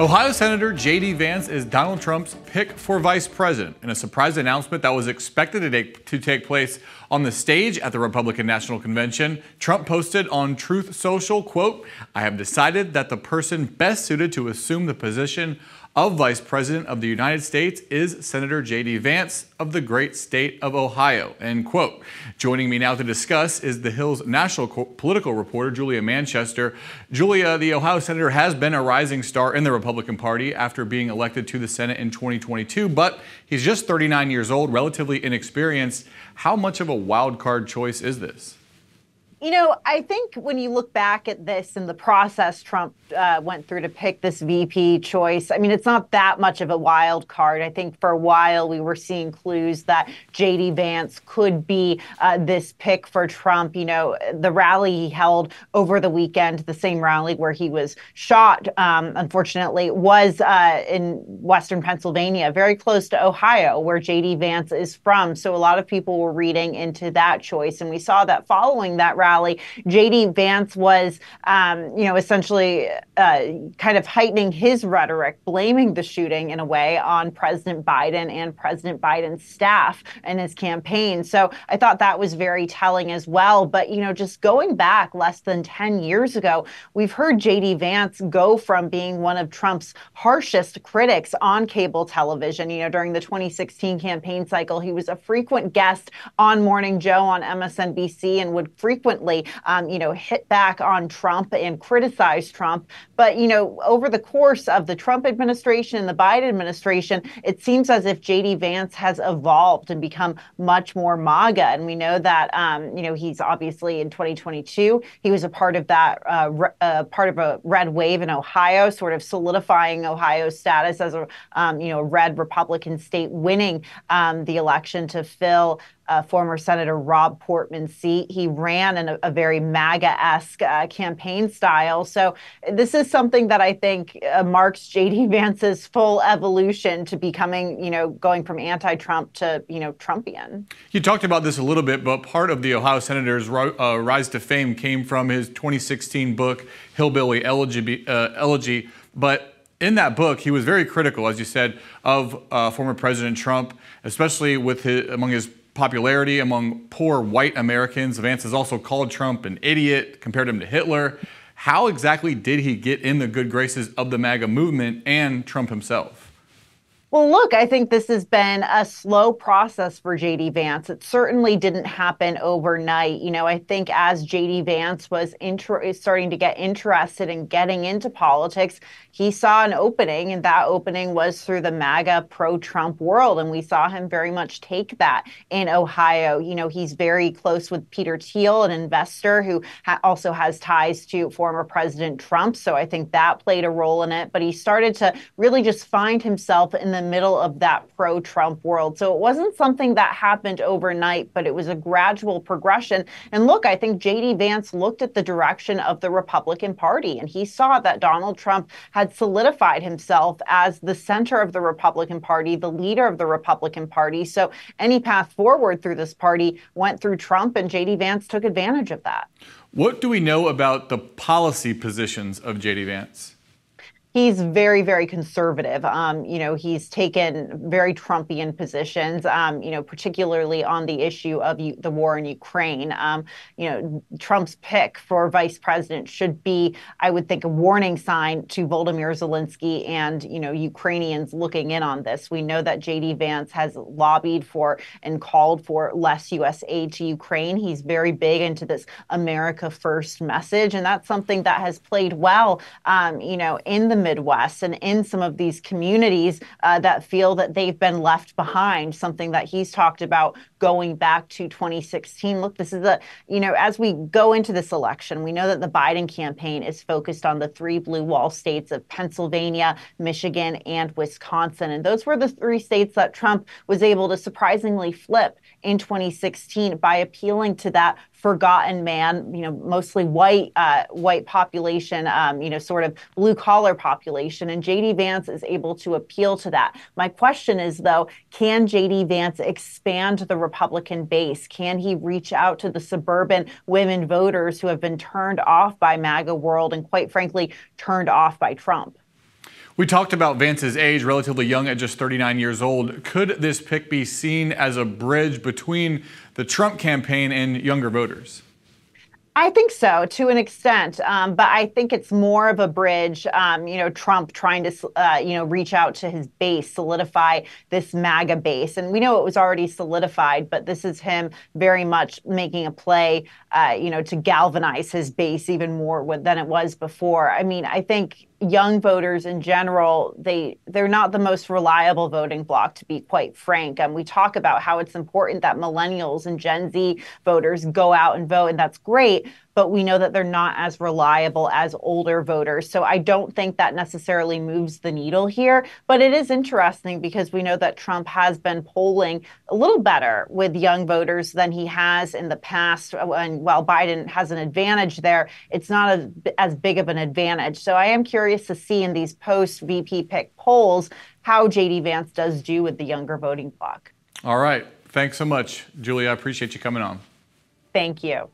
Ohio Senator J.D. Vance is Donald Trump's pick for vice president in a surprise announcement that was expected to take place on the stage at the Republican National Convention. Trump posted on Truth Social, quote, "I have decided that the person best suited to assume the position of Vice President of the United States is Senator J.D. Vance of the great state of Ohio," end quote. Joining me now to discuss is The Hill's national political reporter, Julia Manchester. Julia, the Ohio Senator has been a rising star in the Republican Party after being elected to the Senate in 2022, but he's just 39 years old, relatively inexperienced. How much of a wild card choice is this? You know, I think when you look back at this and the process Trump went through to pick this VP choice, I mean, it's not that much of a wild card. I think for a while we were seeing clues that J.D. Vance could be this pick for Trump. You know, the rally he held over the weekend, the same rally where he was shot, unfortunately, was in Western Pennsylvania, very close to Ohio, where J.D. Vance is from. So a lot of people were reading into that choice. And we saw that following that rally, J.D. Vance was, essentially kind of heightening his rhetoric, blaming the shooting in a way on President Biden and President Biden's staff and his campaign. So I thought that was very telling as well. But, you know, just going back less than 10 years ago, we've heard J.D. Vance go from being one of Trump's harshest critics on cable television. You know, during the 2016 campaign cycle, he was a frequent guest on Morning Joe on MSNBC and would frequently hit back on Trump and criticize Trump. But, you know, over the course of the Trump administration and the Biden administration, it seems as if J.D. Vance has evolved and become much more MAGA. And we know that, he's obviously in 2022, he was a part of that, part of a red wave in Ohio, sort of solidifying Ohio's status as a red Republican state, winning the election to fill former Senator Rob Portman's seat. He ran in a very MAGA-esque campaign style. So this is something that I think marks J.D. Vance's full evolution to becoming, going from anti-Trump to, Trumpian. You talked about this a little bit, but part of the Ohio Senator's rise to fame came from his 2016 book, Hillbilly Elegy. But in that book, he was very critical, as you said, of former President Trump, especially among his popularity among poor white Americans. Vance has also called Trump an idiot, compared him to Hitler. How exactly did he get in the good graces of the MAGA movement and Trump himself? Well, look, I think this has been a slow process for J.D. Vance. It certainly didn't happen overnight. You know, I think as J.D. Vance was starting to get interested in getting into politics, he saw an opening, and that opening was through the MAGA pro-Trump world. And we saw him very much take that in Ohio. You know, he's very close with Peter Thiel, an investor who also has ties to former President Trump. So I think that played a role in it. But he started to really just find himself in the middle of that pro-Trump world. So it wasn't something that happened overnight, but it was a gradual progression. And look, I think J.D. Vance looked at the direction of the Republican Party, and he saw that Donald Trump had solidified himself as the center of the Republican Party, the leader of the Republican Party. So any path forward through this party went through Trump, and J.D. Vance took advantage of that. What do we know about the policy positions of J.D. Vance? He's very, very conservative. He's taken very Trumpian positions, particularly on the issue of the war in Ukraine. Trump's pick for vice president should be, I would think, a warning sign to Volodymyr Zelensky and, Ukrainians looking in on this. We know that J.D. Vance has lobbied for and called for less U.S. aid to Ukraine. He's very big into this America First message, and that's something that has played well, in the Midwest and in some of these communities that feel that they've been left behind, something that he's talked about going back to 2016. Look, this is as we go into this election, we know that the Biden campaign is focused on the three blue wall states of Pennsylvania, Michigan, and Wisconsin. And those were the three states that Trump was able to surprisingly flip in 2016 by appealing to that forgotten man, mostly white population, sort of blue collar population. And J.D. Vance is able to appeal to that. My question is, though, can J.D. Vance expand the Republican base? Can he reach out to the suburban women voters who have been turned off by MAGA world and, quite frankly, turned off by Trump? We talked about Vance's age, relatively young at just 39 years old. Could this pick be seen as a bridge between the Trump campaign and younger voters? I think so, to an extent, but I think it's more of a bridge. Trump trying to, reach out to his base, solidify this MAGA base, and we know it was already solidified, but this is him very much making a play, to galvanize his base even more than it was before. I mean, I think young voters in general, they're not the most reliable voting bloc, to be quite frank. We talk about how it's important that millennials and Gen Z voters go out and vote, and that's great, but we know that they're not as reliable as older voters. So I don't think that necessarily moves the needle here. But it is interesting because we know that Trump has been polling a little better with young voters than he has in the past. And while Biden has an advantage there, it's not as big of an advantage. So I am curious to see in these post-VP pick polls how J.D. Vance does do with the younger voting bloc. All right. Thanks so much, Julie. I appreciate you coming on. Thank you.